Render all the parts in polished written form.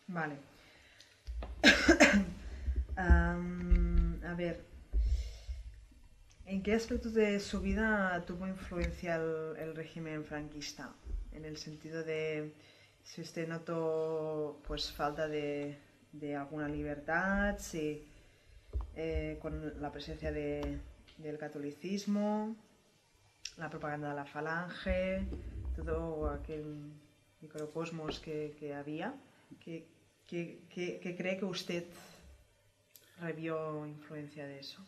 Vale. A ver, ¿en qué aspectos de su vida tuvo influencia el régimen franquista? En el sentido de si usted notó pues falta de alguna libertad, si con la presencia del catolicismo, la propaganda de la falange, todo aquel microcosmos que había, que cree que usted revió influencia de eso.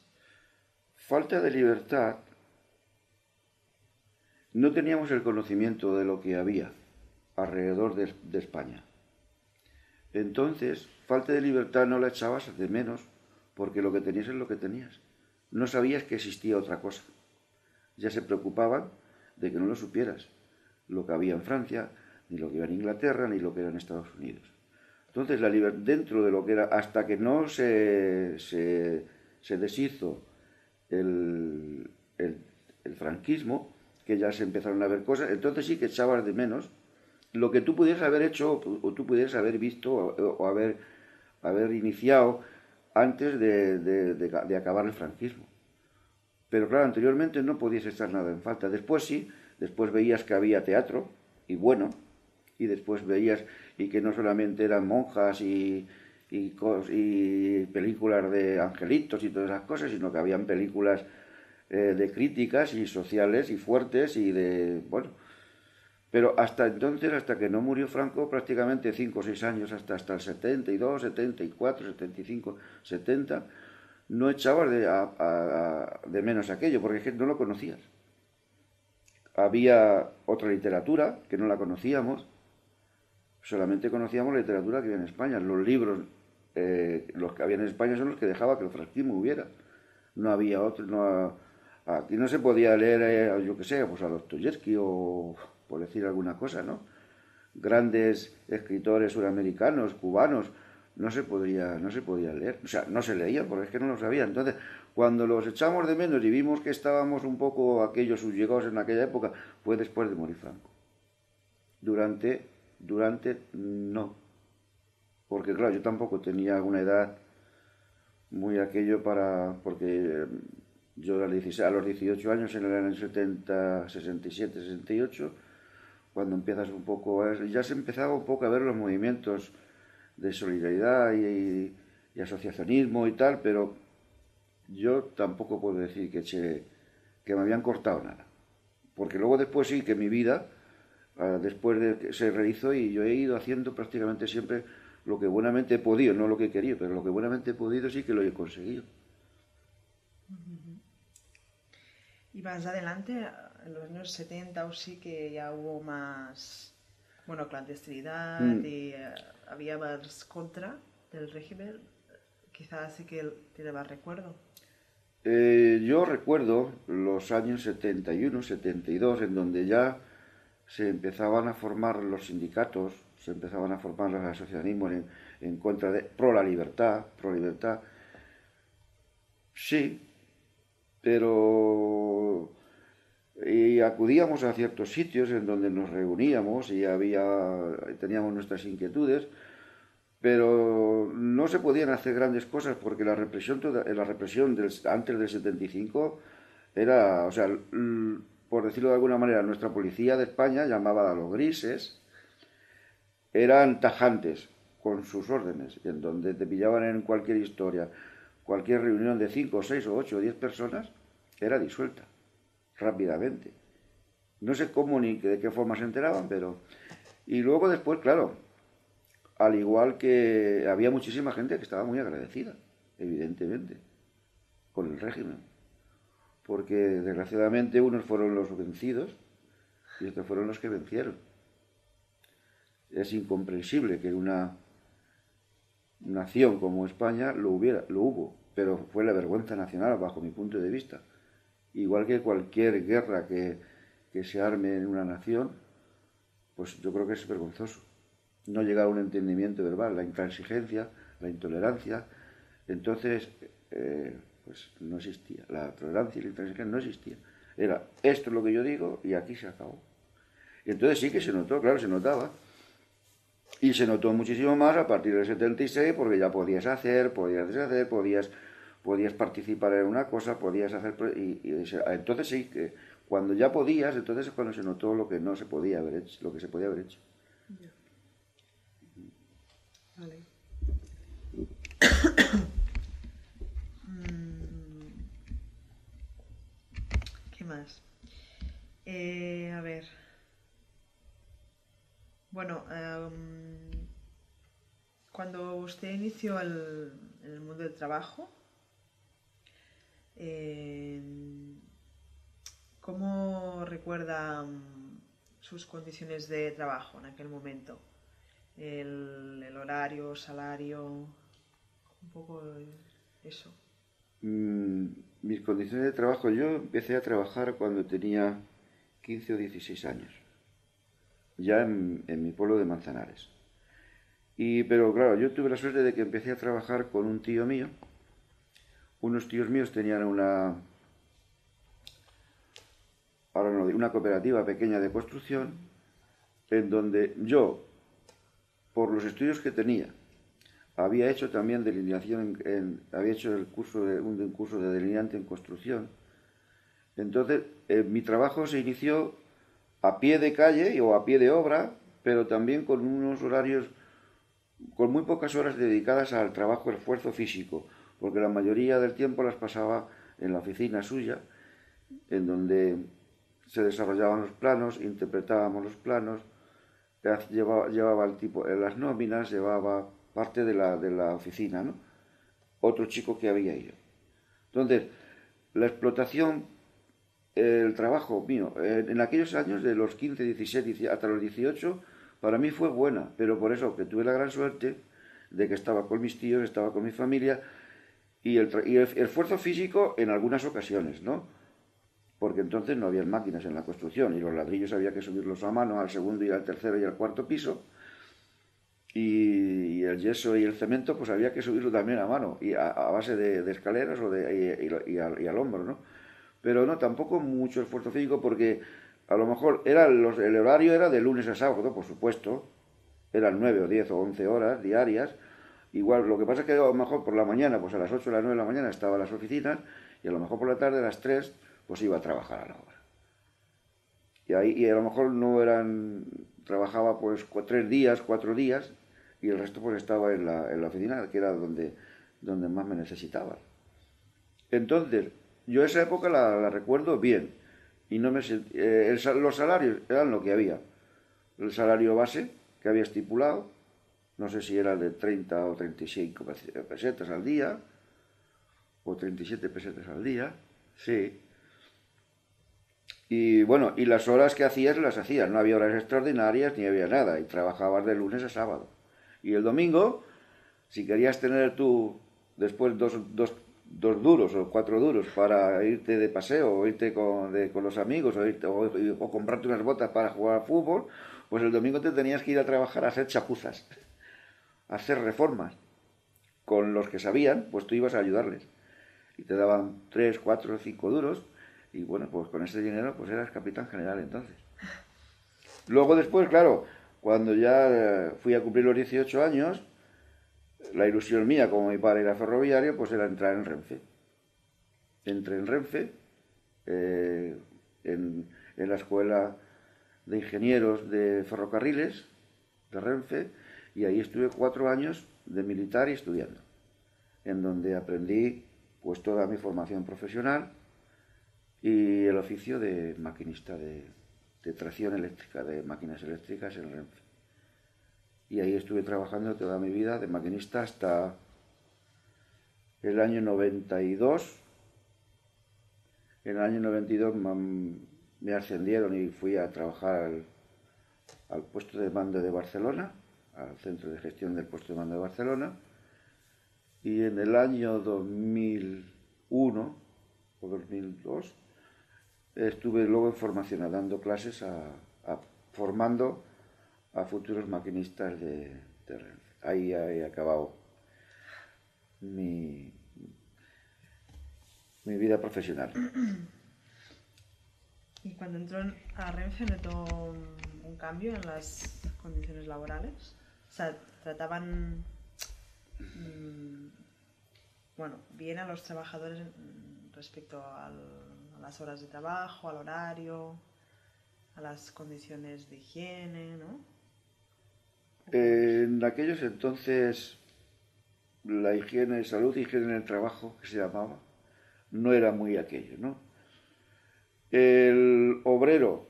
Falta de libertad. No teníamos el conocimiento de lo que había alrededor de España. Entonces, falta de libertad no la echabas de menos, porque lo que tenías es lo que tenías. No sabías que existía otra cosa. Ya se preocupaban de que no lo supieras, lo que había en Francia, ni lo que había en Inglaterra, ni lo que era en Estados Unidos. Entonces, dentro de lo que era, hasta que no se deshizo el franquismo, que ya se empezaron a ver cosas, entonces sí que echabas de menos lo que tú pudieras haber hecho o tú pudieras haber visto o haber iniciado antes de acabar el franquismo. Pero claro, anteriormente no podías estar nada en falta. Después sí, después veías que había teatro, y bueno, y después veías y que no solamente eran monjas y películas de angelitos y todas esas cosas, sino que habían películas de críticas y sociales y fuertes y de, bueno, pero hasta entonces, hasta que no murió Franco, prácticamente 5 o 6 años, hasta el 72, 74, 75, 70, no echabas de menos aquello, porque es que no lo conocías. Había otra literatura que no la conocíamos, solamente conocíamos la literatura que había en España. Los libros, los que había en España son los que dejaba que el franquismo hubiera. No había otro, aquí no se podía leer, yo qué sé, pues a Dostoyevsky o por decir alguna cosa, ¿no? Grandes escritores suramericanos, cubanos, no se podía leer, o sea, no se leían porque es que no lo sabían. Entonces, cuando los echamos de menos y vimos que estábamos un poco aquellos subyugados en aquella época, fue después de morir Franco. Durante no, porque claro, yo tampoco tenía una edad muy aquello porque yo a los 18 años en el año 70, 67, 68, cuando empiezas un poco, ya se empezaba un poco a ver los movimientos de solidaridad y asociacionismo y tal, pero yo tampoco puedo decir que me habían cortado nada. Porque luego después sí que mi vida, después de que se realizó, y yo he ido haciendo prácticamente siempre lo que buenamente he podido, no lo que he querido, pero lo que buenamente he podido sí que lo he conseguido. Y más adelante, en los años 70 o sí que ya hubo más, bueno, clandestinidad Mm. y había más contra del régimen. Quizás sí que tiene más recuerdo. Yo recuerdo los años 71, 72, en donde ya se empezaban a formar los sindicatos, se empezaban a formar los asociacionismos en contra de, pro libertad, sí, pero y acudíamos a ciertos sitios en donde nos reuníamos y teníamos nuestras inquietudes, pero no se podían hacer grandes cosas porque la represión antes del 75 era, o sea, por decirlo de alguna manera, nuestra policía de España, llamada a los grises, eran tajantes con sus órdenes, en donde te pillaban en cualquier historia, cualquier reunión de 5, 6 o 8 o 10 personas, era disuelta rápidamente. No sé cómo ni de qué forma se enteraban, pero... Y luego después, claro, al igual que había muchísima gente que estaba muy agradecida, evidentemente, con el régimen. Porque desgraciadamente unos fueron los vencidos y otros fueron los que vencieron. Es incomprensible que una nación como España lo hubo, pero fue la vergüenza nacional bajo mi punto de vista. Igual que cualquier guerra que se arme en una nación, pues yo creo que es vergonzoso. No llegar a un entendimiento verbal, la intransigencia, la intolerancia. Entonces, pues no existía. La tolerancia y la intransigencia no existía. Era, esto es lo que yo digo y aquí se acabó. Y entonces sí que se notó, claro, se notaba. Y se notó muchísimo más a partir del 76 porque ya podías hacer, podías deshacer, podías participar en una cosa, podías hacer... entonces sí, que cuando ya podías, entonces es cuando se notó lo que no se podía haber hecho, lo que se podía haber hecho. Ya. Vale. ¿Qué más? A ver. Bueno, cuando usted inició en el mundo del trabajo, eh, ¿cómo recuerda sus condiciones de trabajo en aquel momento? El horario, salario, un poco eso. Mis condiciones de trabajo, yo empecé a trabajar cuando tenía 15 o 16 años, ya en mi pueblo de Manzanares. Pero claro, yo tuve la suerte de que empecé a trabajar con un tío mío. Unos tíos míos tenían una cooperativa pequeña de construcción, en donde yo, por los estudios que tenía, había hecho también delineación, había hecho un curso de delineante en construcción. Entonces, mi trabajo se inició a pie de calle o a pie de obra, pero también con unos horarios, con muy pocas horas dedicadas al trabajo, esfuerzo físico, porque la mayoría del tiempo las pasaba en la oficina suya, en donde se desarrollaban los planos, interpretábamos los planos, llevaba el tipo, las nóminas, llevaba parte de la oficina, ¿no? Otro chico que había ido. Entonces, la explotación, el trabajo mío, en aquellos años de los 15, 16, hasta los 18, para mí fue buena, pero por eso que tuve la gran suerte de que estaba con mis tíos, estaba con mi familia, y el esfuerzo físico en algunas ocasiones, ¿no? Porque entonces no había máquinas en la construcción y los ladrillos había que subirlos a mano al segundo y al tercero y al cuarto piso, y el yeso y el cemento pues había que subirlo también a mano y a base de escaleras y al hombro, ¿no? Pero no, tampoco mucho esfuerzo físico porque a lo mejor el horario era de lunes a sábado, por supuesto, eran 9 o 10 o 11 horas diarias. Igual, lo que pasa es que a lo mejor por la mañana, pues a las 8 o las 9 de la mañana estaba en las oficinas y a lo mejor por la tarde a las 3 pues iba a trabajar a la obra. Y a lo mejor no eran, trabajaba pues 3 días, 4 días y el resto pues estaba en la oficina, que era donde más me necesitaban. Entonces, yo esa época la recuerdo bien y no me los salarios eran lo que había. El salario base que había estipulado, no sé si era de 30 o 35 pesetas al día, o 37 pesetas al día, sí. Y bueno, y las horas que hacías las hacías, no había horas extraordinarias ni había nada, y trabajabas de lunes a sábado. Y el domingo, si querías tener tú después dos duros o 4 duros para irte de paseo o irte con los amigos o comprarte unas botas para jugar al fútbol, pues el domingo te tenías que ir a trabajar a hacer chapuzas, a hacer reformas. Con los que sabían, pues tú ibas a ayudarles. Y te daban 3, 4, 5 duros y bueno, pues con ese dinero pues eras capitán general entonces. Luego después, claro, cuando ya fui a cumplir los 18 años, la ilusión mía, como mi padre era ferroviario, pues era entrar en Renfe. Entré en Renfe, en la escuela de ingenieros de ferrocarriles de Renfe, y ahí estuve 4 años de militar y estudiando, en donde aprendí pues toda mi formación profesional y el oficio de maquinista de tracción eléctrica, de máquinas eléctricas en Renfe. Y ahí estuve trabajando toda mi vida de maquinista hasta el año 92. En el año 92 me ascendieron y fui a trabajar al puesto de mando de Barcelona, al centro de gestión del puesto de mando de Barcelona. Y en el año 2001 o 2002 estuve luego en formación, dando clases, formando a futuros maquinistas de Renfe. Ahí he acabado mi vida profesional. ¿Y cuando entró a Renfe notó un cambio en las condiciones laborales? O sea, trataban bueno, bien a los trabajadores respecto a las horas de trabajo, al horario, a las condiciones de higiene, ¿no? En aquellos entonces la higiene, salud e higiene en el trabajo, que se llamaba, no era muy aquello, ¿no? El obrero,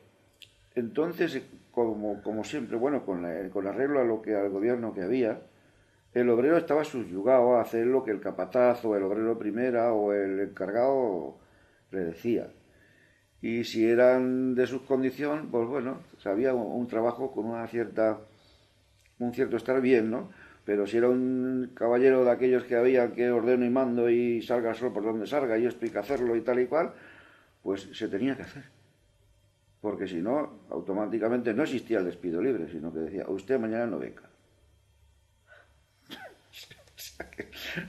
entonces, como siempre, bueno, con arreglo a lo que al gobierno que había, el obrero estaba subyugado a hacer lo que el capataz o el obrero primera o el encargado le decía. Y si eran de su condición, pues bueno, había un trabajo con un cierto estar bien, ¿no? Pero si era un caballero de aquellos que había que ordeno y mando y salga el sol por donde salga y yo explico hacerlo y tal y cual, pues se tenía que hacer. Porque si no, automáticamente no existía el despido libre, sino que decía, usted mañana no venga.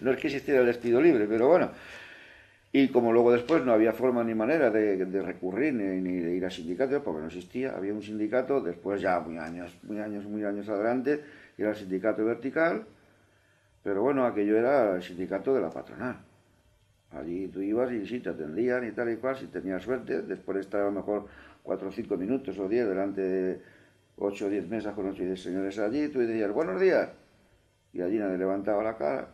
No es que existiera el despido libre, pero bueno. Y como luego después no había forma ni manera de recurrir ni de ir a sindicatos, porque no existía, había un sindicato, después ya muy años adelante, era el sindicato vertical, pero bueno, aquello era el sindicato de la patronal. Allí tú ibas y sí, te atendían y tal y cual, si tenías suerte, después de estar a lo mejor 4 o 5 minutos o 10 delante de 8 o 10 mesas con 8 o 10 señores allí, tú decías, buenos días, y allí nadie levantaba la cara.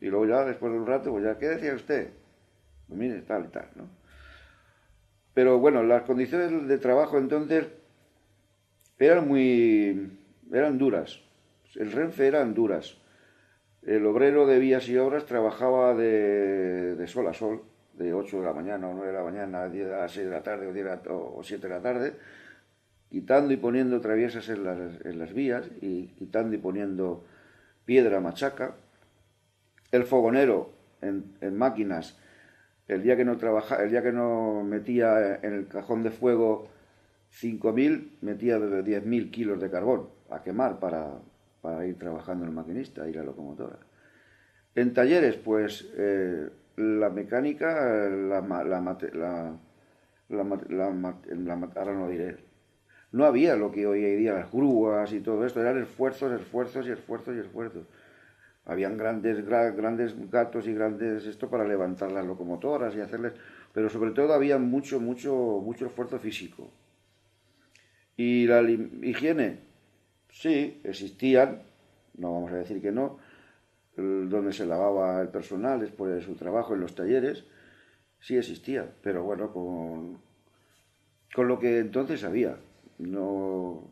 Y luego ya, después de un rato, pues ya, ¿qué decía usted? Pues mire, tal y tal, ¿no? Pero bueno, las condiciones de trabajo entonces eran duras. El Renfe eran duras. El obrero de vías y obras trabajaba de sol a sol, de 8 de la mañana o 9 de la mañana a 6 de la tarde o 7 de la tarde, quitando y poniendo traviesas en las vías y quitando y poniendo piedra, machaca. El fogonero en máquinas, el día que no metía en el cajón de fuego 5.000, metía 10.000 kilos de carbón a quemar para ir trabajando el maquinista y la locomotora. En talleres, pues la mecánica, ahora no diré, no había lo que hoy en día, las grúas y todo esto, eran esfuerzos. Habían grandes gatos y grandes esto para levantar las locomotoras y hacerles, pero sobre todo había mucho esfuerzo físico. Y la higiene, sí, existían, no vamos a decir que no, donde se lavaba el personal después de su trabajo en los talleres, sí existía, pero bueno, con lo que entonces había. No,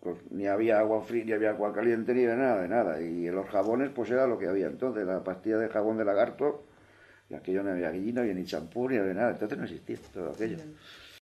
pues, ni había agua fría, ni había agua caliente, ni de nada. Y en los jabones, pues era lo que había entonces, la pastilla de jabón de lagarto, y aquello no había allí, no había ni champú, ni había nada, entonces no existía todo aquello.